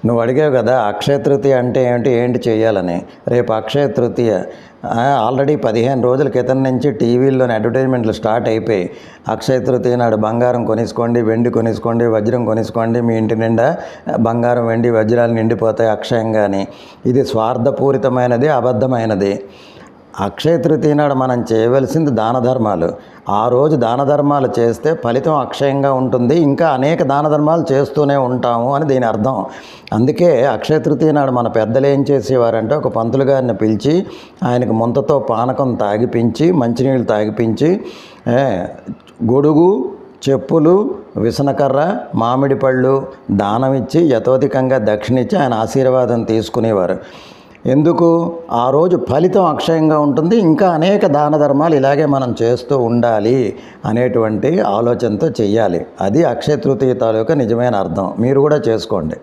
నువ్వు అడిగావు కదా అక్షయ తృతీయ అంటే ఏంటి చేయాలని. రేపు అక్షయ తృతీయ ఆల్రెడీ 15 రోజుల క్రితం నుంచి టీవీల్లోని అడ్వర్టైజ్మెంట్లు స్టార్ట్ అయిపోయి అక్షయ తృతీయ నాడు బంగారం కొనేసుకోండి, వెండి కొనేసుకోండి, వజ్రం కొనేసుకోండి, మీ ఇంటి నిండా బంగారం వెండి వజ్రాలు నిండిపోతాయి అక్షయంగాని. ఇది స్వార్థపూరితమైనది, అబద్ధమైనది. అక్షయ తృతీయ నాడు మనం చేయవలసింది దాన ధర్మాలు. ఆ రోజు దాన ధర్మాలు చేస్తే ఫలితం అక్షయంగా ఉంటుంది. ఇంకా అనేక దాన ధర్మాలు చేస్తూనే ఉంటాము అని దీని అర్థం. అందుకే అక్షయ తృతీయ నాడు మన పెద్దలు ఏం చేసేవారంటే ఒక పంతులు గారిని పిలిచి ఆయనకు ముంతతో పానకం తాగిపించి, మంచినీళ్ళు తాగిపించి, గొడుగు, చెప్పులు, విసనకర్ర, మామిడి పళ్ళు దానం ఇచ్చి యథోధికంగా దక్షిణిచ్చి ఆయన ఆశీర్వాదం తీసుకునేవారు. ఎందుకు? ఆ రోజు ఫలితం అక్షయంగా ఉంటుంది. ఇంకా అనేక దాన ధర్మాలు ఇలాగే మనం చేస్తూ ఉండాలి అనేటువంటి ఆలోచనతో చెయ్యాలి. అది అక్షయ తృతీయ తాలూకా నిజమైన అర్థం. మీరు కూడా చేసుకోండి.